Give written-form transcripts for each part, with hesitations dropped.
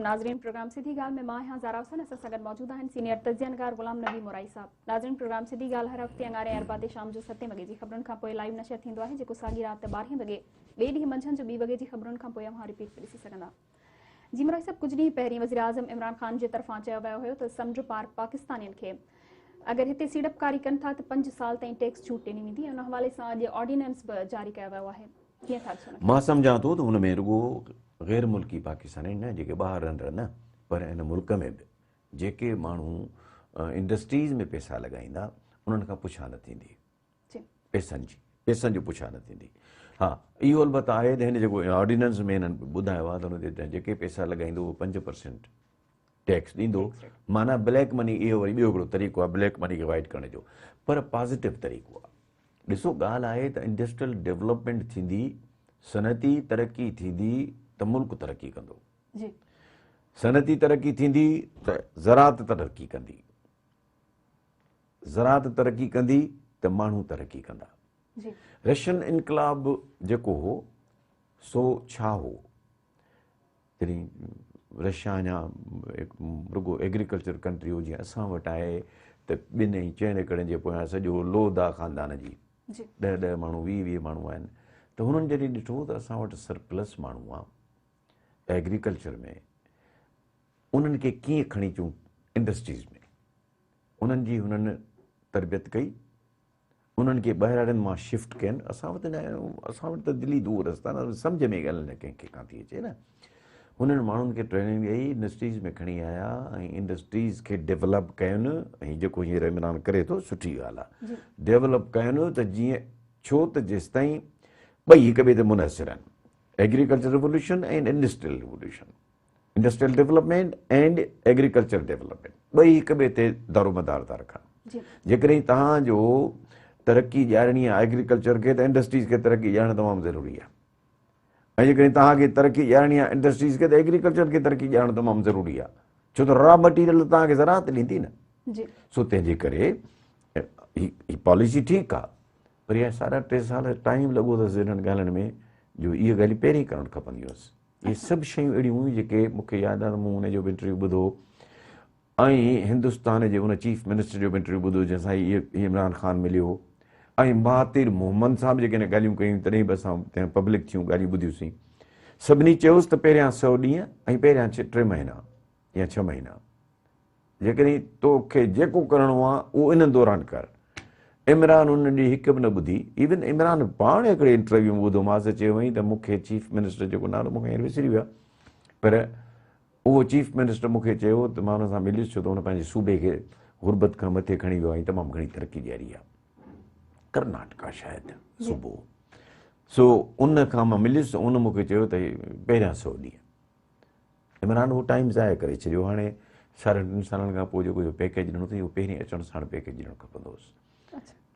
नाज़रीन प्रोग्राम सिधी गाल में मां यहाँ ज़ारा हुसैन असां सां गॾु मौजूद आहिनि सीनियर तज़ियनकार गुलाम नबी मुराई साहब। नाज़रीन प्रोग्राम सिधी गाल हर हफ़्ते अंगारे अरबा ते शाम जो 7 वॻे जी ख़बरुनि खां पोइ लाइव नशर थींदो आहे, जेको साॻी राति 12 वॻे ॿिए ॾींहुं मंझंदि जो 2 वॻे जी ख़बरुनि खां पोइ अव्हां रिपीट ॾिसी सघंदा। जी मुराई साहब, कुझु ॾींहं पहिरीं वज़ीर आज़म इमरान ख़ान जे तरफ़ां चयो वियो हुयो त समुंड पार पाकिस्तानियुनि खे अगरि हिते सीड़पकारी कनि था त 5 साल ताईं टैक्स छूट ॾिनी वेंदी। उन हवाले सां अॼु ऑर्डिनेंस बि जारी कयो वियो आहे। कीअं था ॾिसो? मां सम्झां थो त हुन में रुॻो ग़ैर मुल्की पाकिस्तानी न, जेके ॿाहिरि रहंदड़ न, पर हिन मुल्क में बि जेके माण्हू इंडस्ट्रीज़ में पैसा लॻाईंदा उन्हनि खां पुछा न थींदी, पैसनि जी पुछा न थींदी। हा, इहो अलबत् आहे त हिन जेको ऑर्डिनेंस में हिननि ॿुधायो आहे त हुन ते जेके पैसा लॻाईंदो उहो 5% टैक्स ॾींदो। माना ब्लैक मनी, इहो वरी ॿियो हिकिड़ो तरीक़ो आहे ब्लैक मनी खे वाइट करण जो, पर पॉज़िटिव तरीक़ो आहे। ॾिसो, ॻाल्हि आहे त इंडस्ट्रियल डेवलपमेंट थींदी, सनती तरक़ी थींदी त मुल्क तरक़ी कंदो, सनती तरक़ी थींदी त ज़राअत तरक़ी कंदी, ज़राअत तरक़ी कंदी त माण्हू तरक़ी कंदा। रशियन इनकलाब जेको हो सो छा हो? तॾहिं रशिया अञा रुॻो एग्रीकल्चर कंट्री हो, जीअं असां वटि आहे त 2-4 एकड़नि जे पोयां सॼो लोध आहे ख़ानदान जी, 10-10 माण्हू 20-20 माण्हू आहिनि। त हुननि जॾहिं ॾिठो त असां वटि सरप्लस माण्हू आहे एग्रीकल्चर में, उन्हनि खे कीअं खणी अचूं इंडस्ट्रीज़ में, उन्हनि जी हुननि तरबियत कई, उन्हनि खे ॿाहिरां मां शिफ्ट कयनि। असां वटि न, असां वटि त दिल्ली दूर रस्ता न, सम्झ में ॻाल्हि न कंहिंखे कान थी अचे न। हुननि माण्हुनि खे ट्रेनिंग ॾेई इंडस्ट्रीज़ में खणी आया ऐं इंडस्ट्रीज़ खे डेवलप कयुनि। ऐं जेको हींअर इमरान करे थो, सुठी ॻाल्हि आहे, डेवलप कयुनि त जीअं, छो त जेसि ताईं ॿई हिक ॿिए ते मुनसिर आहिनि, agriculture revolution and industrial revolution, industrial development and agriculture development, ॿई हिक ॿिए ते दारोमदार था रखनि। जेकॾहिं तव्हांजो तरक़ी ॾियारणी आहे एग्रीकल्चर खे, त इंडस्ट्रीज़ खे तरक़ी ॾियणु तमामु ज़रूरी आहे। ऐं जेकॾहिं तव्हांखे तरक़ी ॾियारणी आहे इंडस्ट्रीज़ खे, त एग्रीकल्चर खे तरक़ी ॾियणु तमामु ज़रूरी आहे, छो त रॉ मटीरियल तव्हांखे ज़राअत ॾींदी न। सो तंहिंजे करे ही पॉलिसी ठीकु आहे, पर इहा 3.5 साल टाइम लॻो अथसि हिननि ॻाल्हियुनि में, जो इहे ॻाल्हियूं पहिरीं करणु खपंदी हुअसि। इहे सभु शयूं अहिड़ियूं हुयूं जेके मूंखे यादि आहे, मूं हुनजो बि इंटरव्यू ॿुधो ऐं हिंदुस्तान जे उन चीफ मिनिस्टर जो बि इंटरव्यू ॿुधो जंहिंसां इहे इमरान ख़ान मिलियो, ऐं महातिर मोहम्मद साहब जेके हिन ॻाल्हियूं कयूं, तॾहिं बि असां पब्लिक थियूं ॻाल्हियूं ॿुधियूंसीं। सभिनी चयोसि त पहिरियां 100 ॾींहं ऐं पहिरियां 3 महीना या 6 महीना, जेकॾहिं तोखे जेको करिणो आहे उहो इन दौरान कर। इमरान उन ॾींहुं हिकु बि न ॿुधी। इवन इमरान पाण हिकिड़े इंटरव्यू में ॿुधोमांसि, चयो हुई त मूंखे चीफ मिनिस्टर, जेको नालो मूंखे हींअर विसरी वियो आहे, पर उहो चीफ मिनिस्टर मूंखे चयो त मां हुन सां मिलियुसि, छो त हुन पंहिंजे सूबे खे गुरबत खां मथे खणी वियो आहे ऐं तमामु घणी तरक़ी ॾियारी आहे, कर्नाटका शायदि सूबो। सो उन खां मां मिलियुसि, उन मूंखे चयो त पहिरियां 100 ॾींहं। इमरान उहो टाइम ज़ाया करे छॾियो। हाणे 3.5 सालनि खां पोइ जेको इहो पैकेज ॾिनो अथई, उहो पहिरीं अचण साण पैकेज ॾियणु खपंदो हुअसि।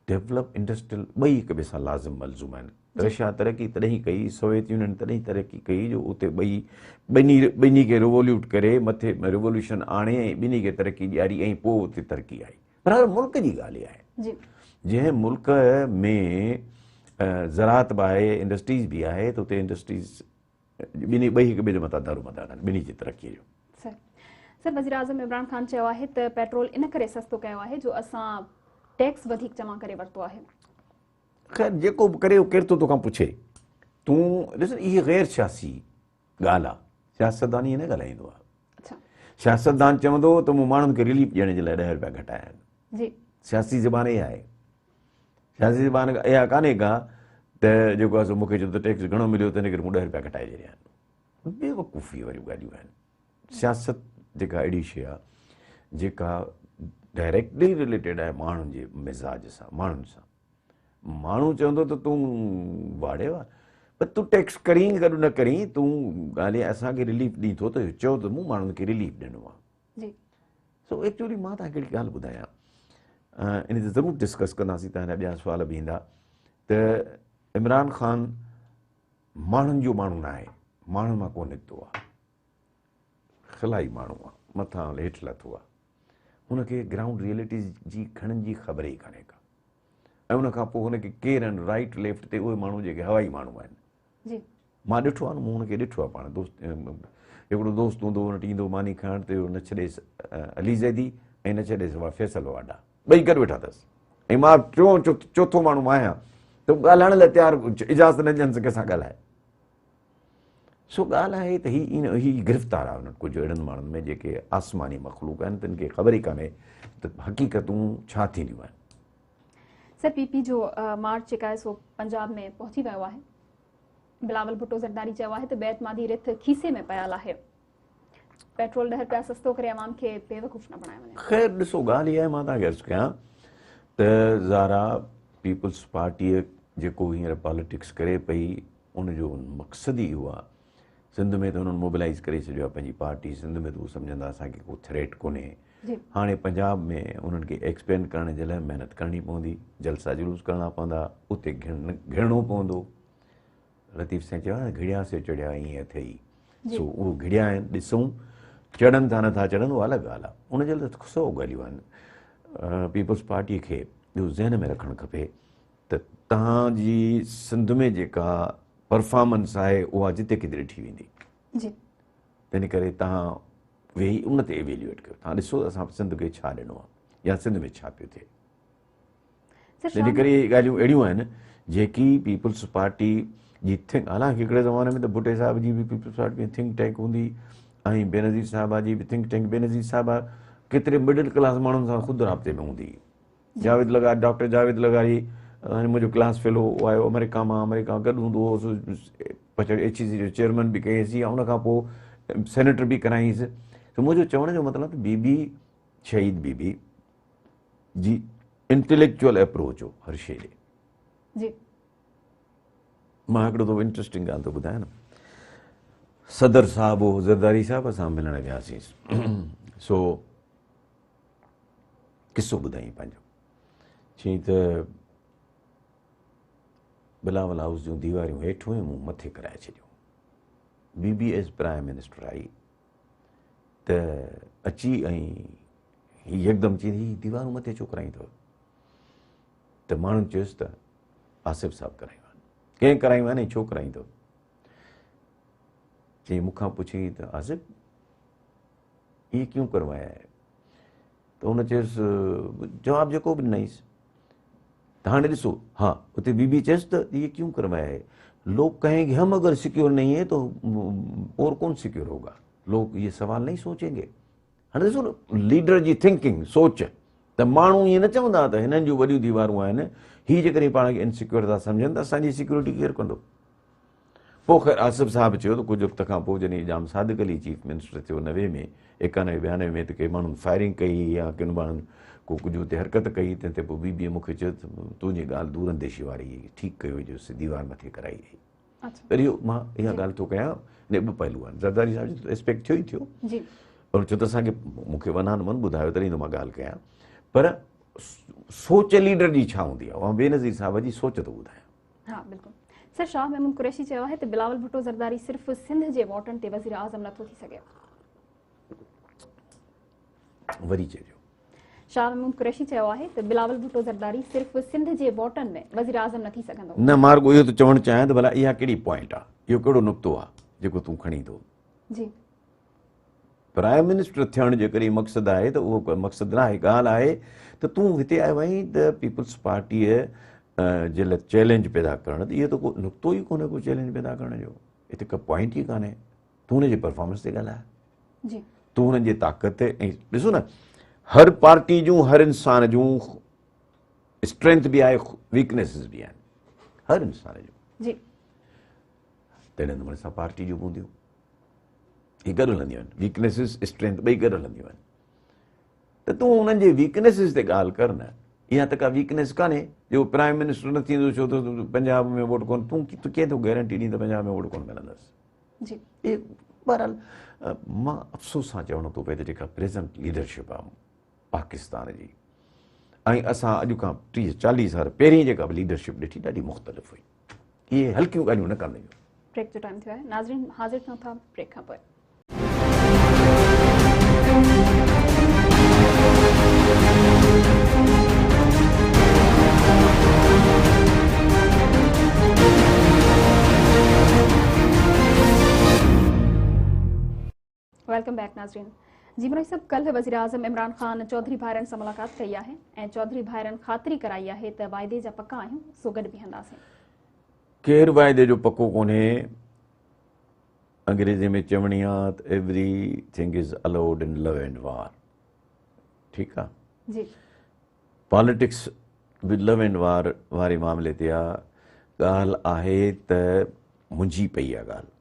डेवलप इंडस्ट्रियल ॿई हिक ॿिए सां लाज़िम मलज़ूम आहिनि। रशिया तरक़ी तॾहिं कई, सोवियत यूनियन तॾहिं तरक़ी कई जो उते ॿिन्ही खे रिवोल्यूट करे मथे रिवोल्यूशन आणे ऐं ॿिन्ही खे तरक़ी ॾियारी ऐं पोइ उते तरक़ी आई। पर हर मुल्क जी ॻाल्हि आहे, जंहिं मुल्क में ज़राअत बि आहे, इंडस्ट्रीज़ बि आहे, त उते इंडस्ट्रीज़ ॿई हिक ॿिए जे मथां दारोमदार आहिनि, ॿिन्ही जी तरक़ीअ जो। सर, वज़ीर आज़म इमरान ख़ान चयो आहे त पेट्रोल इन करे सस्तो कयो आहे जो असां टैक्स वधीक जमा करे वरितो आहे। ख़ैर, जेको बि करे केरु थो तोखां पुछे, तूं ॾिस, इहा ग़ैर सियासी ॻाल्हि आहे, सियासतदान ईअं न ॻाल्हाईंदो आहे। सियासतदान चवंदो त मूं माण्हुनि खे रिलीफ ॾियण जे लाइ 10 रुपया घटाया आहिनि। सियासी ज़बान इहा आहे, सियासी ज़बान इहा कान्हे का त जेको आहे सो मूंखे चयो त टैक्स घणो मिलियो त हिन करे मूं 10 रुपया घटाए छॾिया आहिनि। बेवकूफ़ी वारियूं ॻाल्हियूं आहिनि। सियासत जेका अहिड़ी शइ आहे जेका डायरेक्टली रिलेटेड आहे माण्हुनि जे मिज़ाज सां, माण्हुनि सां। माण्हू चवंदो त तूं वाड़े आहे, पर तूं टैक्स करीं गॾु न करीं, तूं ॻाल्हि असांखे रिलीफ ॾीं थो त चओ त मूं माण्हुनि खे रिलीफ ॾिनो आहे। सो एक्चुअली मां तव्हांखे हिकिड़ी ॻाल्हि ॿुधायां, इन ते ज़रूरु डिस्कस कंदासीं, तव्हांजा ॿिया सुवाल बि ईंदा, त इमरान ख़ान माण्हुनि जो माण्हू न आहे, माण्हुनि मां कोन निकितो आहे, खिलाई माण्हू आहे, मथां हेठि लथो आहे। हुनखे ग्राउंड रियलिटीज़ जी घणनि जी ख़बर ई कान्हे का, ऐं उनखां पोइ हुनखे केरु आहिनि राइट लेफ्ट ते, उहे माण्हू जेके हवाई माण्हू आहिनि। मां ॾिठो आहे न, मूं हुनखे ॾिठो आहे पाण दोस्त, हिकिड़ो दोस्त हूंदो हुन वटि ईंदो मानी खणण ते न छॾेसि अली ज़ैदी ऐं न छॾेसि फैसल वाडा, ॿई गॾु वेठा अथसि ऐं मां चोथों माण्हू मां आहियां त ॻाल्हाइण लाइ तयारु इजाज़त न ॾियनि त कंहिंसां ॻाल्हाए। सो ॻाल्हि आहे त हीअ गिरफ़्तार आहे उन्हनि कुझु अहिड़नि माण्हुनि में जेके आसमानी मख़लूक आहिनि, तिन खे ख़बर ई कान्हे त हक़ीक़तूं छा थींदियूं आहिनि। सर पीपी जो मार्च जेका आहे सो पंजाब में पहुची वियो आहे। बिलावल भुट्टो ज़रदारी चयो आहे त बैत मादी रिथ खीसे में पयल आहे, पेट्रोल ॾह रुपया सस्तो करे अवाम खे बेवकूफ़ न बणाए वञे। ख़ैर ॾिसो ॻाल्हि इहा आहे, मां तव्हांखे अर्ज़ु कयां त ज़ारा पीपल्स पार्टीअ जेको हींअर पॉलिटिक्स करे पई उनजो मक़सदु ई इहो आहे। सिंध में त हुननि मोबिलाइज़ करे छॾियो आहे पंहिंजी पार्टी, सिंध में त उहो सम्झंदा असांखे को थ्रेट कोन्हे। हाणे पंजाब में उन्हनि खे एक्सपेंड करण जे लाइ महिनत करणी पवंदी, जलसा जुलूस करणा पवंदा, उते घिरणो पवंदो। लतीफ़ साईं चयो आहे न घिड़िया से चढ़िया ईअं अथई, सो उहो घिड़िया आहिनि, ॾिसूं चढ़नि था नथा चढ़नि उहा अलॻि ॻाल्हि आहे। उनजे लाइ 100 ॻाल्हियूं आहिनि। पीपल्स पार्टीअ खे इहो ज़हन में रखणु खपे त तव्हांजी सिंध में जेका परफॉर्मेंस आहे उहा जिते किथे ॾिठी वेंदी, तंहिं करे तव्हां वेही उन ते एवेल्यूएट कयो। तव्हां ॾिसो असां सिंध खे छा ॾिनो आहे या सिंध में छा पियो थिए। तंहिं करे इहे ॻाल्हियूं अहिड़ियूं आहिनि जेकी पीपल्स पार्टी जी हालांकि हिकिड़े ज़माने में त भुट्टे साहिब जी बि पीपल्स पार्टी में थिंक टैंक हूंदी ऐं बेनज़ीर साहिबा जी बि थिंक टैंक। बेनज़ीर साहिबा केतिरे मिडिल क्लास माण्हुनि सां ख़ुदि राब्ते में हूंदी। जावेद लगारी, डॉक्टर जावेद लगारी मुंहिंजो क्लास फेलो आयो अमेरिका मां, अमेरिका गॾु हूंदो हो, पछाड़ी HEC जो चेयरमैन बि कयईंसि, या उनखां पोइ सेनेटर बि कराईंसि। त मुंहिंजो चवण जो मतिलबु त बीबी शहीद बीबी जी इंटेलेक्चुअल अप्रोच हो हर शइ ॾे। मां हिकिड़ो दफ़ो इंट्रस्टिंग ॻाल्हि थो ॿुधायां न, सदर साहब हो ज़रदारी साहिब सां मिलण वियासीं। सो किसो ॿुधाई पंहिंजो, चई त बिलावल हाउस जूं दीवारियूं हेठि हुयूं, मूं मथे कराए छॾियूं। बीबी एज़ प्राइम मिनिस्टर आई त अची ऐं यकदमि चई हीअ दीवारूं मथे छो कराईंदव? त माण्हुनि चयुसि त आसिफ़ साहिबु करायूं आहिनि। कंहिं करायूं आहिनि ऐं छो कराईंदव? चई मूंखां पुछई त आसिफ़ ये क्यों करवाया है? त हुन चयुसि जवाबु जेको बि ॾिनईसि। त हाणे ॾिसो, हाँ उते बीबी चयुसि त ये क्यों करवाया है? लोग कहेंगे हम अगर सिक्योर नहीं है तो और कौन सिक्योर होगा? लोग ये सवाल नहीं सोचेंगे। हाणे ॾिसो न लीडर जी थिंकिंग सोच, त माण्हू ईअं न चवंदा त हिननि जूं वॾियूं दीवारूं आहिनि, हीअ जेकॾहिं पाण खे इनसिक्योर था सम्झनि त असांजी सिक्योरिटी केरु कंदो? पोइ ख़ैर आसिफ़ साहिबु चयो त कुझु वक़्त खां पोइ जॾहिं जाम सादिक अली चीफ मिनिस्टर थियो 90 में 91 92 में, त के माण्हुनि फायरिंग कई या किन माण्हुनि को कुझु हुते हरकत कई, तंहिं ते पोइ बीबीअ मूंखे चयो त तुंहिंजी ॻाल्हि दूरंदेशी वारी ठीकु कयो हुई, दीवार मथे कराई हुई। त इहो मां इहा ॻाल्हि थो कयां, ने ॿ पहलू आहिनि। ज़रदारी साहिब जो एस्पेक्ट थियो ई थियो, और छो त असांखे मूंखे वनान मन ॿुधायो तॾहिं त मां ॻाल्हि कयां, पर सोच लीडर जी छा हूंदी आहे, बेनज़ीर साहिब जी सोच थो ॿुधायां। हाँ बिल्कुलु। सर शाह महमूद कुरैशी चयो आहे त बिलावल भुट्टो ज़रदारी सिर्फ़ सिंध जे वोटनि ते वज़ीर आज़म नथो थी सघे। वरी चइजो। शाह महमूद कुरैशी चयो आहे त बिलावल भुट्टो ज़रदारी सिर्फ़ सिंध जे वोटनि में वज़ीर आज़म न थी सघंदो। न मां रुॻो इहो त चवणु चाहियां त भला इहा कहिड़ी पॉइंट आहे, इहो कहिड़ो नुक़्तो आहे जेको तूं खणी थो? जी प्राइम मिनिस्टर थियण जो कॾहिं मक़सदु आहे त उहो मक़सदु न आहे। ॻाल्हि आहे त तूं हिते आयो आहीं त पीपल्स पार्टीअ जे लाइ चैलेंज पैदा करणु, त इहो त को नुक़्तो ई कोन्हे को चैलेंज पैदा करण जो, हिते का पॉइंट ई कान्हे। तूं हुनजे परफॉर्मेंस ते ॻाल्हाए, तूं हुननि जी ताक़त ते। ऐं ॾिसो न हर पार्टी जूं हर इंसान जूं स्ट्रेंथ बि आहे, वीकनेसिस बि आहिनि हर इंसान जूं। तहिड़े नमूने सां पार्टी जूं हूंदियूं, हीअ गॾु हलंदियूं आहिनि, वीकनेसिस स्ट्रेंथ ॿई गॾु हलंदियूं आहिनि। त तूं हुननि जे वीकनेसिस ते ॻाल्हि कर न। इहा त का वीकनेस कान्हे जो प्राइम मिनिस्टर न थींदो छो त पंजाब में वोट कोन, तूं कीअं थो गारंटी ॾींदो पंजाब में वोट कोन मिलंदसि? बहरहाल मां अफ़सोस सां चवणो थो पए त जेका प्रेज़ेंट लीडरशिप आहे पाकिस्तान जी, ऐं असां अॼु खां 30-40 साल पहिरीं जेका बि लीडरशिप ॾिठी ॾाढी मुख़्तलिफ़ हुई। इहे हल्कियूं ॻाल्हियूं न कंदा आहियूं। ब्रेक जो टाइम थियो आहे, नाज़रीन हाज़िर थियूं था ब्रेक खां पोइ। वेलकम बैक नाज़रीन। जी मुराई साहब, कल वज़ीर आज़म इमरान ख़ान चौधरी भाइरनि सां मुलाक़ात कई आहे ऐं चौधरी भाइरनि ख़ातिरी कराई आहे त वाइदे जा पका आहियूं सो गॾु बीहंदासीं। केरु वाइदे जो पको कोन्हे। अंग्रेज़ी में चवणी आहे त everything is allowed in love and war. ठीकु आहे जी। Politics with love and war वारे मामले ते आहे। ॻाल्हि आहे त मुंझी पई आहे ॻाल्हि।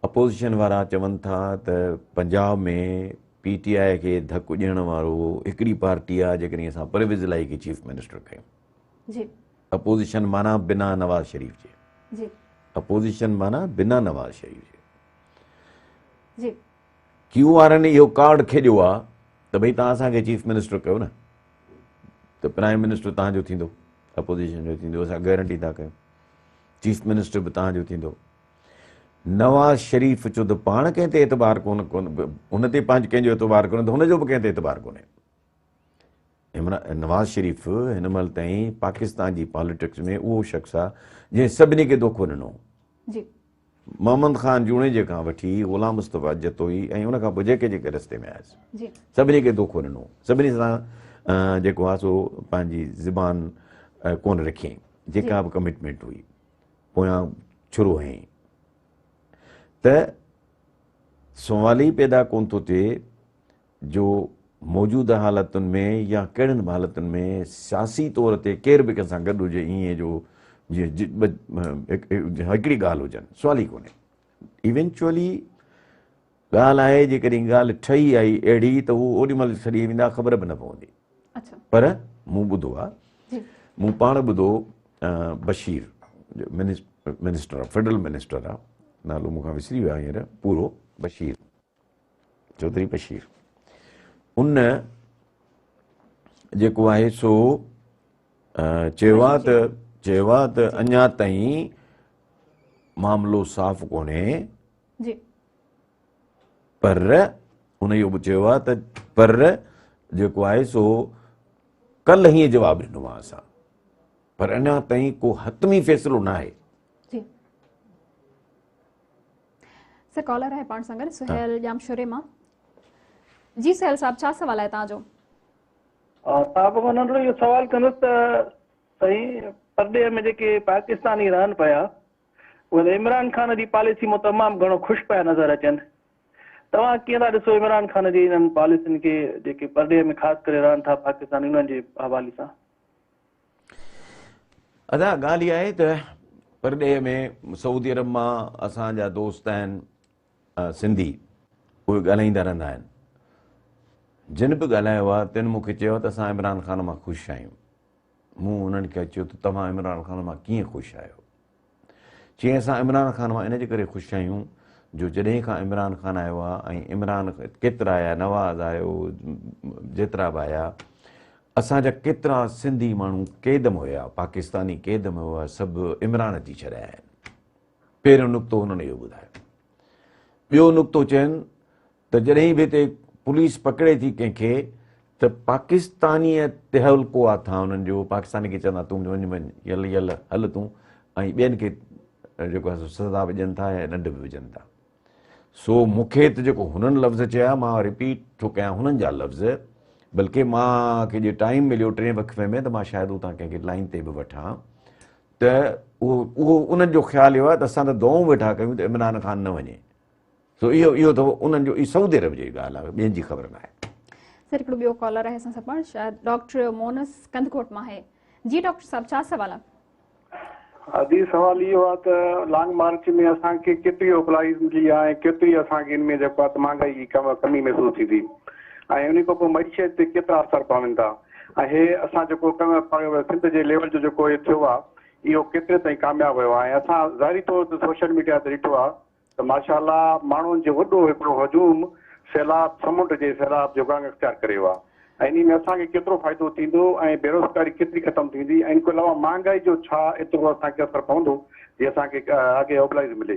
अपोज़िशन वारा चवनि था त पंजाब में PTI खे धकु ॾियण वारो हिकिड़ी पार्टी आहे जेकॾहिं असां परवेज़ इलाही खे चीफ मिनिस्टर कयूं। जी। अपोज़िशन माना बिना नवाज़ शरीफ़ जे। जी। अपोज़िशन माना बिना नवाज़ शरीफ़ जे। जी। क्यू वारनि इहो कार्ड खेॾियो आहे त भई तव्हां असांखे चीफ मिनिस्टर कयो न, त प्राइम मिनिस्टर तव्हांजो थींदो, अपोज़िशन जो थींदो। असां गारंटी था कयूं चीफ मिनिस्टर बि तव्हांजो थींदो। नवाज़ शरीफ़ चो त पाण कंहिं ते एतबार कोन हुन ते पंहिंजो कंहिंजो एतबार कोन्हे त हुनजो बि कंहिं ते एतबार कोन्हे। नवाज़ शरीफ़ हिन महिल ताईं पाकिस्तान जी पॉलिटिक्स में उहो शख़्स आहे जंहिं सभिनी खे धोखो ॾिनो। मोहम्मद ख़ान जूणे खां वठी ग़ुलाम मुस्तफ़ा जतोई ऐं उन खां पोइ जेके जेके रस्ते में आयसि सभिनी खे धोखो ॾिनो। सभिनी सां जेको आहे सो पंहिंजी ज़बान कोन रखियईं, जेका बि कमिटमेंट हुई पोयां छुरो हईं। त सुवाल ई पैदा कोन थो थिए जो मौजूदा हालतुनि में या कहिड़नि बि हालतुनि में सियासी तौर ते केर बि कंहिंसां गॾु हुजे ईअं जो जीअं हिकिड़ी ॻाल्हि हुजनि, सुवाल ई कोन्हे। इवेंचुअली ॻाल्हि आहे जेकॾहिं ॻाल्हि ठही आई अहिड़ी त उहो ओॾी महिल छॾी वेंदा, ख़बर बि न पवंदी। पर मूं ॿुधो आहे, मूं पाण ॿुधो बशीर मिनिस्टर आहे, फेडरल मिनिस्टर आहे, नालो मूंखां विसरी वियो आहे हींअर पूरो, बशीर चौधरी बशीर। उन जेको आहे सो चयो आहे त अञा ताईं मामिलो साफ़ कोन्हे, पर उन इहो बि चयो आहे त पर जेको आहे सो कल्ह हीअं जवाबु ॾिनो आहे असां, पर अञा ताईं को हतमी फ़ैसिलो न आहे। सर कॉलर है पाण सां गॾु सुहेल जामशोरे मां। जी सुहेल साहब, छा सवाल आहे तव्हांजो? साहब खां नंढिड़ो इहो सवाल कंदुसि त साईं परॾे में जेके पाकिस्तानी रहनि पिया उहे इमरान ख़ान जी पॉलिसी मां तमामु घणो ख़ुशि पिया नज़र अचनि। तव्हां कीअं था ॾिसो इमरान ख़ान जी इन्हनि पॉलिसियुनि खे जेके परॾे में ख़ासि करे रहनि था पाकिस्तानी, उन्हनि जे हवाले सां? अदा ॻाल्हि इहा आहे त परॾे में सऊदी अरब मां असांजा दोस्त आहिनि सिंधी, उहे ॻाल्हाईंदा रहंदा आहिनि। जिन बि ॻाल्हायो आहे तिन मूंखे चयो त असां इमरान ख़ान मां ख़ुशि आहियूं। मूं उन्हनि खे चयो त तव्हां इमरान ख़ान मां कीअं ख़ुशि आहियो? चईं असां इमरान ख़ान मां इन जे करे ख़ुशि आहियूं जो जॾहिं खां इमरान ख़ान आयो आहे ऐं इमरान केतिरा आया, नवाज़ आयो, जेतिरा बि आया, असांजा केतिरा सिंधी माण्हू क़ैद में हुया, पाकिस्तानी क़ैद में हुआ, सभु इमरान अची छॾिया आहिनि। पहिरियों नुक़्तो हुननि इहो ॿुधायो। ॿियो नुक़्तो चवनि त जॾहिं बि हिते पुलिस पकिड़े थी कंहिंखे त पाकिस्तानीअ ते हल्को आहे था हुननि जो, पाकिस्तानी खे चवंदा तूं वञ वञ हल तूं, ऐं ॿियनि खे जेको आहे सज़ा विझनि था ऐं ॾंड बि विझनि था। सो मूंखे त जेको हुननि लफ़्ज़ चया, मां रिपीट थो कयां हुननि जा लफ़्ज़, बल्कि मूंखे जे टाइम मिलियो 3 वक़फ़े में त मां शायदि उतां कंहिंखे लाइन ते बि वठां त उहो उन्हनि जो ख़्यालु इहो आहे त असां त दुआऊं वेठा कयूं त इमरान ख़ान न वञे। सो इहो अथव उन्हनि जो, इहो सऊदी अरब जी ॻाल्हि आहे, ॿियनि जी ख़बर न आहे। सर हिकिड़ो ॿियो कॉलर आहे असां सां पाण, शायदि डॉक्टर मोनस कंदकोट मां आहे। जी डॉक्टर साहब, छा सवाल आहे? जी सवाल इहो आहे त लॉन्ग मार्च में असांखे केतिरी ओपलाइज़ मिली आहे ऐं केतिरी असांखे इन में जेको आहे महांगाई जी कमी महसूसु थी थी, ऐं उन खां पोइ मईशियत ते केतिरा असर पवनि था, ऐं हे असां जेको सिंध जे लेवल जो जेको इहो थियो आहे इहो केतिरे ताईं कामयाबु वियो आहे। ऐं असां ज़ाहिरी तौर ते सोशल मीडिया ते ॾिठो आहे त माशाअल्लाह माण्हुनि जो वॾो हिकिड़ो हजूम सैलाब समुंड जे सैलाब जो गंग अख़्तियार करे वियो आहे, ऐं इन में असांखे केतिरो फ़ाइदो थींदो ऐं बेरोज़गारी केतिरी ख़तमु थींदी, ऐं इन खां अलावा महांगाई जो छा एतिरो असांखे असरु पवंदो जीअं असांखे अॻे ओपलाइज़ मिले?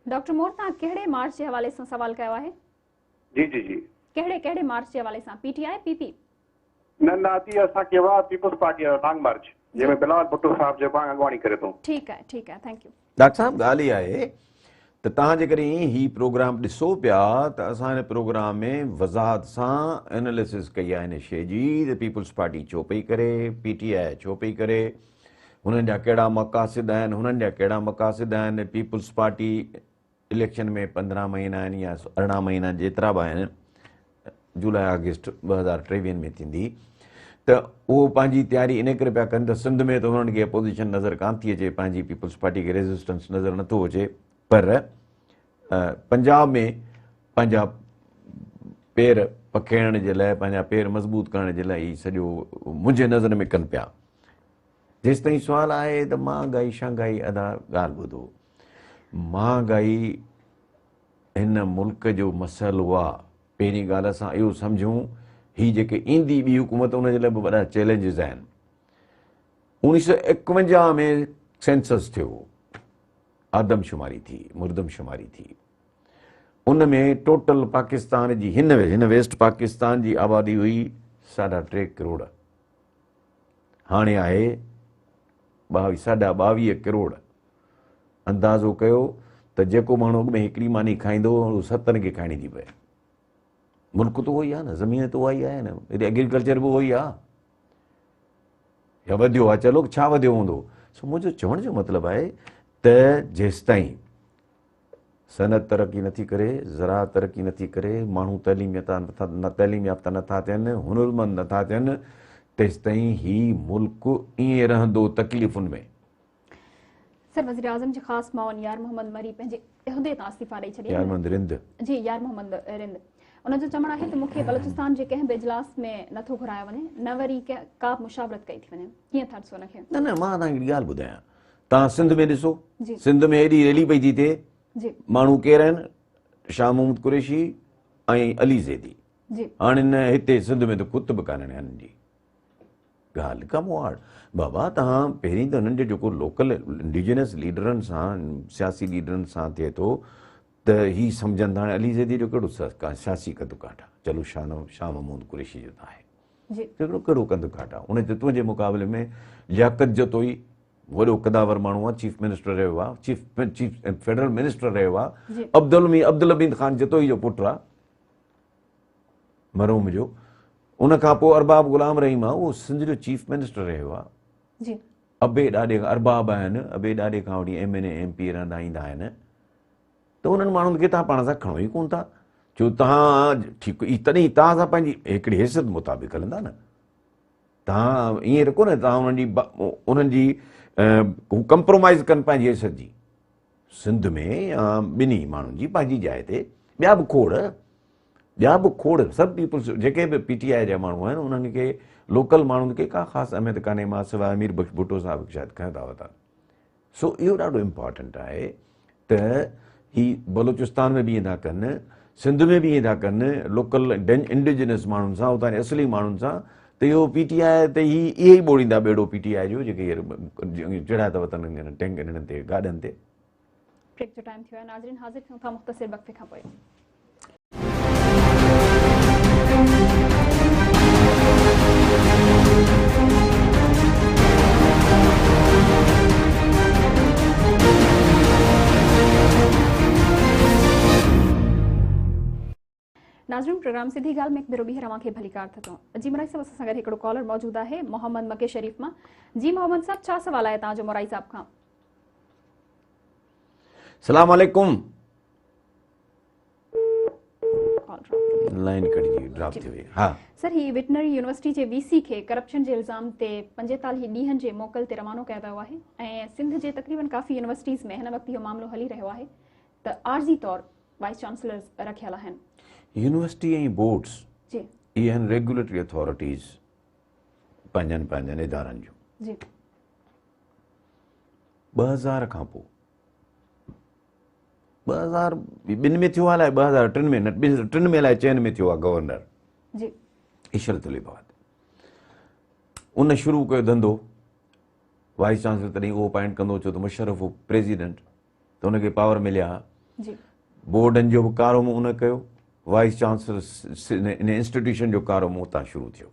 डॉक्टर मोर, तव्हां कहिड़े मार्च जे हवाले सां सवाल कयो आहे? जी जी जी कहिड़े मार्च जे हवाले सां? PTI PP? न अची असांखे हुआ पीपल्स पार्टी लॉन्ग मार्च जंहिंमें बिलावल भुट्टो साहब जेको अॻवानी करे थो। ठीकु आहे, थैंक यू। डॉक्टर साहब ॻाल्हि इहा आहे त तव्हां जेकॾहिं ही प्रोग्राम ॾिसो पिया त असां हिन प्रोग्राम में वज़ाहत सां एनालिसिस कई आहे हिन शइ जी त पीपल्स पार्टी छो पई करे, PTI छो पई करे, हुननि जा कहिड़ा मक़ासिद आहिनि, हुननि जा कहिड़ा मक़ासिद आहिनि। पीपल्स पार्टी इलेक्शन में 15 महीना आहिनि या 18 महीना जेतिरा बि आहिनि, जुलाई अगस्त 2023 में थींदी, त उहो पंहिंजी तयारी इन करे पिया कनि त सिंध में त हुननि खे अपोज़िशन नज़र कान थी अचे, पंहिंजी पीपल्स पार्टी खे रेज़िस्टेंस नज़र नथो अचे, पर पंजाब में पंहिंजा पेर पखेड़ण जे लाइ, पंहिंजा पेर मज़बूत करण जे लाइ सॼो मुंहिंजे नज़र में कनि पिया। जेसि ताईं सुवालु आहे त महांगाई शंघाई अदा ॻाल्हि ॿुधो, महांगाई हिन मुल्क जो मसइलो आहे। पहिरीं ॻाल्हि असां इहो सम्झूं, ही जेके ईंदी ॿी हुकूमत उनजे लाइ बि वॾा चैलेंजिस आहिनि। 1951 में सेंसस थियो, आदमशुमारी थी, मुर्दमशुमारी थी। उन में टोटल पाकिस्तान जी हिन वेस्ट पाकिस्तान जी आबादी हुई 3.5 करोड़, हाणे आहे 22 करोड़। अंदाज़ो कयो त जेको माण्हू में हिकिड़ी मानी खाईंदो उहो 7 खे खाइणी थी पए। मुल्क त उहो ई आहे न, ज़मीन त उहा ई आहे न, एग्रीकल्चर बि उहो ई आहे। या वधियो आहे, चलो छा वधियो हूंदो। सो मुंहिंजो चवण जो मतिलबु आहे त जेसि ताईं सनत तरक़ी नथी करे, ज़राअत तरक़ी नथी करे, माण्हू तइलीम याफ़्ता नथा थियनि, हुनुरमंद नथा थियनि, तेसि ताईं ही मुल्क ईअं रहंदो तकलीफ़ुनि में। सर, वज़ीर आज़म जे ख़ासि माउन यार मोहम्मद मरी पंहिंजे इहदे तां इस्तीफ़ा ॾेई छॾियो। यार मोहम्मद रिंद उनजो चवणु आहे त मूंखे बलोचिस्तान जे कंहिं बि इजलास में नथो घुरायो वञे, न वरी का बि मुशावरत कई थी वञे। कीअं था ॾिसो हुनखे? न मां तव्हांखे ॻाल्हि ॿुधायां, तव्हां सिंध में ॾिसो, सिंध में हेॾी रैली पई थी थिए, माण्हू केरु आहिनि? शाह महमूद कुरैशी ऐं अली ज़ैदी। हाणे न हिते सिंध में त कुत बि कान्हनि हिननि जी ॻाल्हि कम वाड़। बाबा तव्हां पहिरीं त हुननि जो जेको लोकल इंडिजिनस लीडरनि सां, सियासी लीडरनि सां थिए थो त ही सम्झनि था। हाणे अली ज़ैदी जो कहिड़ो सियासी कदुकाठ आहे? चलो शाह महमूद कुरैशी जो त आहे, हिकिड़ो कहिड़ो कदुकाठ आहे? उन ते तुंहिंजे मुक़ाबले में लियाकत जतोई वॾो कदावर माण्हू आहे, चीफ मिनिस्टर रहियो आहे, चीफ फेडरल मिनिस्टर रहियो आहे। अब्दुल हमीद ख़ान जतोई जो पुटु आहे, मरहूम जो। उन खां पोइ अरबाब ग़ुलाम रहीम आहे, उहो सिंध जो चीफ मिनिस्टर रहियो आहे। अबे ॾाढे अरबाब आहिनि, अबे ॾाढे खां वठी MNA MP रहंदा ईंदा आहिनि। त उन्हनि माण्हुनि खे तव्हां पाण सां खणो ई कोन था, छो तव्हां ठीकु तॾहिं तव्हां सां पंहिंजी हिकिड़ी हैसियत मुताबिक़ हलंदा न। तव्हां ईअं रखो न, तव्हां उन्हनि जी हू कंप्रोमाइज़ कनि पंहिंजी हैसियत जी। सिंध में या ॿिन्ही माण्हुनि जी पंहिंजी जाइ ते ॿिया बि खोड़ सभु पीपल्स जेके बि PTI जा माण्हू आहिनि, उन्हनि खे लोकल माण्हुनि खे का ख़ासि अहमियत कान्हे, मां सवाइ अमीर बख्श भुट्टो साहिब शायदि खयों था वरिता। सो इहो ॾाढो इम्पॉर्टेंट आहे त ही बलोचिस्तान में बि ईअं था कनि, सिंध में बि ईअं था कनि, लोकल इंडिजिनस माण्हुनि सां, उतां असली माण्हुनि सां। त इहो PTI ते इहे ई ॿोड़ींदा ॿेड़ो PTI जो, जेके चढ़ाया था वतन टैंक हिननि ते, गाॾियुनि ते। ब्रेक जो टाइम थियो आहे। नाज़रीन, हाज़िर थियूं था मुख़्तसिर वक़्फ़े खां पोइ। नाज़रीन, प्रोग्राम सिधी ॻाल्हि में हिकु भेरो ॿीहर तव्हांखे भली कार थो। जी मुराई साहिब, असां सां गॾु हिकिड़ो कॉलर मौजूदु आहे मोहम्मद मके शरीफ़ मां। जी मोहम्मद साहब, छा सवाल आहे तव्हांजो मुराई साहिब खां? सलाम अलैकुम। लाइन कटिजी ड्रॉप थी वई। हा सर, ही वेटनरी यूनिवर्सिटी जे VC खे करप्शन जे इल्ज़ाम ते 45 ॾींहनि जे मोकल ते रवानो कयो वियो आहे ऐं सिंध जे तक़रीबन काफ़ी यूनिवर्सिटीज़ में हिन वक़्तु इहो मामिलो हली रहियो आहे त आर्ज़ी तौर वाइस चांसलर्स रखियल आहिनि। यूनिवर्सिटी ऐं बोर्ड्स जी इहे आहिनि रेगुलेटरी अथॉरिटीज़ पंहिंजनि इदारनि जूं। जी 2000 खां पोइ 2002 में थियो आहे, अलाए 2003 में, 3 में अलाए 4 में थियो आहे गवर्नर जी इशरत लिबाद। उन शुरू कयो धंधो, वाइस चांसलर तॾहिं उहो अपॉइंट कंदो, छो त मुशर्रफ हो प्रेसिडेंट, त हुनखे पावर मिलिया। बोर्डनि जो बि कारो मुंहुं उन कयो, वाइस चांसलर इन इंस्टीट्यूशन जो कारो मुंहुं उतां शुरू थियो।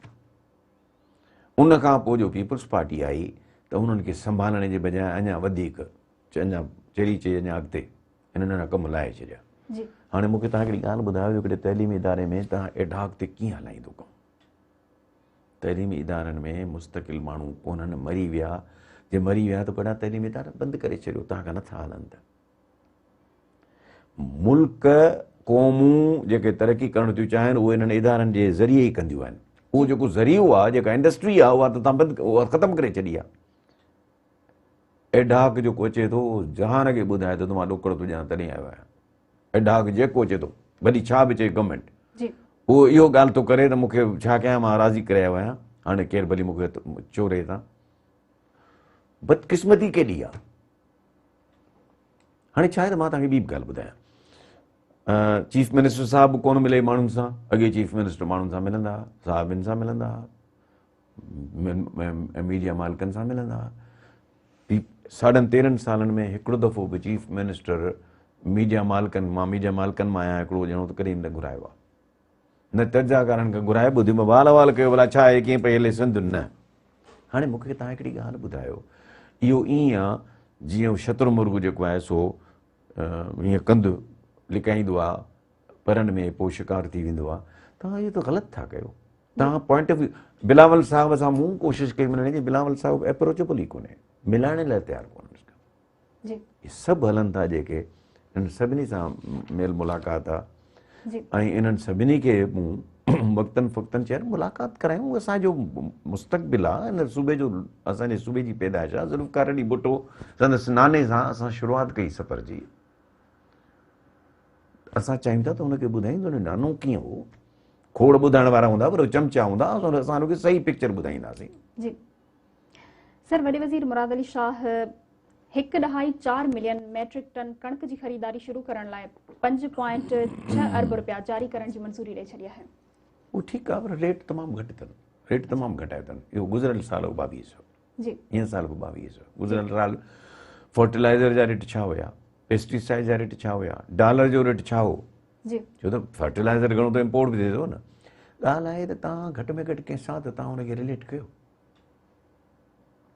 उन खां पोइ जो पीपल्स पार्टी आई त उन्हनि खे संभालण जे बजाए अञा वधीक अञा चढ़ी चई अञा अॻिते हिननि कमु लाहे छॾिया। जी हाणे मूंखे तव्हां हिकिड़ी ॻाल्हि ॿुधायो, हिकिड़े तइलीमी इदारे में तव्हां एडहॉक ते कीअं हलाईंदो कमु? तइलीमी इदारनि में मुस्तक़िल माण्हू कोन्हनि, मरी विया, जे मरी विया त वॾा तइलीमी इदारा बंदि करे छॾियो, तव्हां खां नथा हलनि त। मुल्क क़ौमूं जेके तरक़ी करणु थियूं चाहिनि उहे हिननि इदारनि जे ज़रिए ई कंदियूं आहिनि। उहो जेको ज़रियो आहे, जेका इंडस्ट्री आहे, उहा त तव्हां बंदि, उहा ख़तमु करे छॾी आहे। एडहॉक जेको अचे थो, जहान खे ॿुधाए थो त मां ॾोकड़ थो ॾियां तॾहिं आयो आहियां। एडहॉक जेको अचे थो, भली छा बि चए गवर्नमेंट, उहो इहो ॻाल्हि थो करे त मूंखे छा कयां, मां राज़ी करे आयो आहियां, हाणे केरु भली मूंखे चोरे था। बदकिस्मती केॾी आहे। हाणे छा आहे त मां तव्हांखे ॿी बि ॻाल्हि ॿुधायां, चीफ मिनिस्टर साहिबु कोन मिले माण्हुनि सां। अॻे चीफ मिनिस्टर माण्हुनि सां मिलंदा हुआ, साहिबनि सां मिलंदा हुआ, मीडिया मालिकनि सां मिलंदा हुआ। 13.5 सालनि में हिकिड़ो दफ़ो बि चीफ मिनिस्टर मीडिया मालिकनि मां आहियां हिकिड़ो ॼणो त कॾहिं न घुरायो आहे, न तर्जाकारनि खां घुराए ॿुधी मां वाल वाल कयो, भला छा आहे, कीअं पई हले सिंध, न। हाणे मूंखे तव्हां हिकिड़ी ॻाल्हि ॿुधायो, इहो ईअं आहे जीअं शतुरमुर्ग जेको आहे सो हीअं कंधु लिकाईंदो आहे परनि में, पोइ शिकार थी वेंदो आहे। तव्हां इहो त ग़लति था कयो। तव्हां पॉइंट ऑफ व्यू, बिलावल साहिब सां मूं कोशिशि कई मिलण जी, बिलावल साहिब अप्रोचेबल ई कोन्हे, मिलाइण लाइ तयारु कोन्हे। इहे सभु हलनि था जेके, इन्हनि सभिनी सां मेल मुलाक़ात आहे, ऐं इन्हनि सभिनी खे मूं वक़्तनि फ़क़्तनि चयो मुलाक़ात करायूं। असांजो मुस्तक़बिल आहे, हिन सूबे जो, असांजे सूबे जी पैदाइश आहे। ज़ुल्फ़कार अली भुट्टो संदसि नाने सां असां शुरूआति कई सफ़र जी। असां चाहियूं था त हुनखे ॿुधाईंदो न नानो कीअं हो। खोड़ ॿुधाइण वारा हूंदा, पर चमचा हूंदा, असां हुनखे सही पिक्चर ॿुधाईंदासीं। जी सर, वॾे वज़ीर Murad Ali Shah 1.4 million metric ton कणक जी ख़रीदारी शुरू करण लाइ 5.6 अरब रुपया जारी करण जी मंज़ूरी ॾेई छॾी आहे। उहो ठीकु आहे, पर रेट तमामु घटि अथनि, रेट तमामु घटाए अथनि। इहो गुज़िरियल साल हो 2200, जी हीअं साल हो 2200। गुज़िरियल साल फर्टिलाइज़र जा रेट छा हुया, पेस्टिसाइड जा रेट छा हुया, डॉलर जो रेट छा हो, जी छो त फर्टिलाइज़र घणो त इम्पोर्ट बि थिए थो न। ॻाल्हि आहे त तव्हां घटि में घटि कंहिंसां त तव्हां हुनखे रिलेट कयो,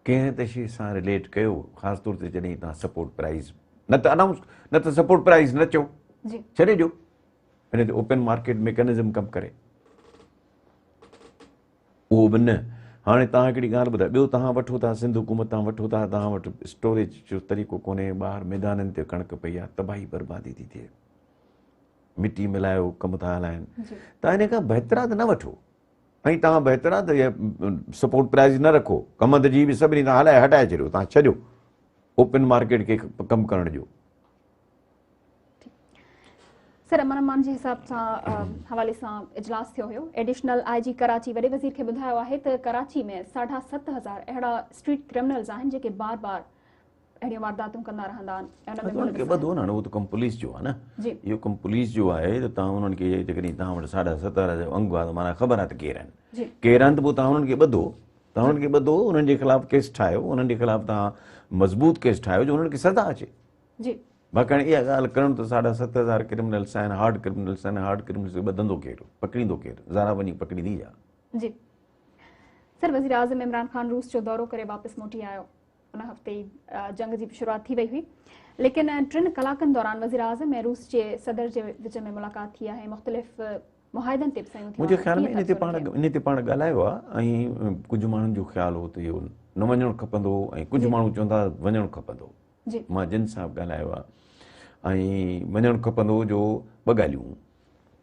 कंहिं त शइ सां रिलेट कयो, ख़ासि तौर ते जॾहिं तव्हां सपोर्ट प्राइज़ न त अनाउंस, न त सपोर्ट प्राइज़ न चओ, छॾे ॾियो, हिन ते ओपन मार्केट मैकेनिज़म कमु करे, उहो बि न। हाणे तव्हां हिकिड़ी ॻाल्हि ॿुधायो, ॿियो तव्हां वठो था, सिंध हुकूमत तव्हां वठो था, तव्हां वटि स्टोरेज जो तरीक़ो कोन्हे, ॿाहिरि मैदाननि ते कणिक पई आहे, तबाही बर्बादी थी थिए, मिटी मिलायो कमु था हलाइनि, तव्हां हिन खां बहितरा त न वठो, ऐं तव्हां बहितरा त इहा सपोर्ट प्राइज़ न रखो, कमंद जी बि सभिनी तव्हां हलाए हटाए छॾियो, तव्हां छॾियो ओपन मार्केट खे कमु करण जो। सर, अमन मान जे हिसाब सां हवाले सां इजलास थियो हुयो। एडिशनल IG कराची वॾे वज़ीर खे ॿुधायो आहे त कराची में 7,500 अहिड़ा स्ट्रीट क्रिमिनल्स आहिनि जेके बार बार अहिड़ियूं वारदातूं कंदा रहंदा आहिनि। उनखे ॿधो न, उहो त कमु पुलिस जो आहे न, इहो कमु पुलिस जो आहे त तव्हां उन्हनि खे जेकॾहिं तव्हां वटि 7,500 जो अंग आहे त माना ख़बर आहे त केरु आहिनि, केरु आहिनि, त पोइ तव्हां उन्हनि खे ॿधो, तव्हां उन्हनि खे ॿधो, उन्हनि जे ख़िलाफ़ु केस ठाहियो, उन्हनि जे ख़िलाफ़ु तव्हां मज़बूत केस ठाहियो जो उन्हनि खे सज़ा अचे। बाक़ाइदा इहा ॻाल्हि करणु त 7,500 क्रिमिनल्स आहिनि, हार्ड क्रिमिनल्स आहिनि, हार्ड क्रिमिनल्स खे ॿधंदो केरु, पकड़ींदो केरु, ज़ारा वञी पकड़ींदी आहे। जी सर, वज़ीर आज़म इमरान ख़ान रूस जो दौरो करे वापसि मोटी आयो, उन हफ़्ते ई जंग जी शुरुआत थी वई हुई, लेकिन 3 कलाकनि दौरान वज़ीर आज़म ऐं रूस जे सदर जे विच में मुलाक़ात थी आहे, मुख़्तलिफ़ मुआहिदनि ते बि सयूं थियूं। मुंहिंजे ख़्याल में इन ते पाण ॻाल्हायो आहे, ऐं कुझु माण्हुनि जो ख़्यालु हो त इहो न वञणु खपंदो, ऐं कुझु माण्हू चवंदा वञणु खपंदो। मां जिन सां बि ॻाल्हायो आहे, ऐं वञणु खपंदो जो ॿ ॻाल्हियूं,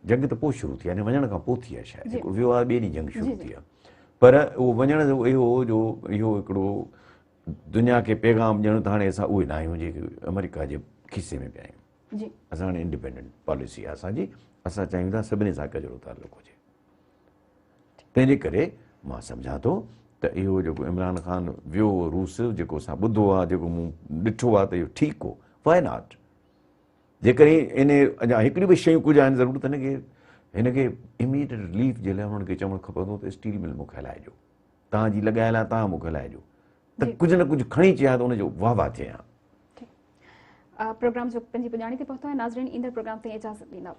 जंग त पोइ शुरू थी आहे, वञण खां पोइ थी आहे शायदि, जेको वियो आहे ॿिए ॾींहुं जंग शुरू थी आहे, पर उहो वञण जो इहो हिकिड़ो दुनिया खे पैगाम ॾियणु त हाणे असां उहे न आहियूं जेके अमेरिका जे खीसे में पिया आहियूं। असां हाणे इंडिपेंडेंट पॉलिसी आहे असांजी, असां चाहियूं था सभिनी सां गॾिजो तालुक़ हुजे। तंहिंजे करे मां सम्झां थो त इहो जेको इमरान ख़ान वियो रूस, जेको असां ॿुधो आहे, जेको मूं ॾिठो आहे, त इहो ठीकु हो, वाए नॉट। जेकॾहिं इन अञा हिकिड़ियूं बि शयूं कुझु आहिनि ज़रूरु, त हिनखे इमीडिएट रिलीफ जे लाइ हुननि खे चवणु खपंदो त स्टील मिल मूंखे हलाइजो, तव्हांजी लॻायल आहे तव्हां मूंखे हलाइजो, त कुझु न कुझु खणी अचे हा त हुनजो वाह वाह थिए हा। प्रोग्राम जो पंहिंजी पुॼाणी ते पहुतो आहे। नाज़रीन, ईंदड़ प्रोग्राम ताईं इजाज़त ॾींदा।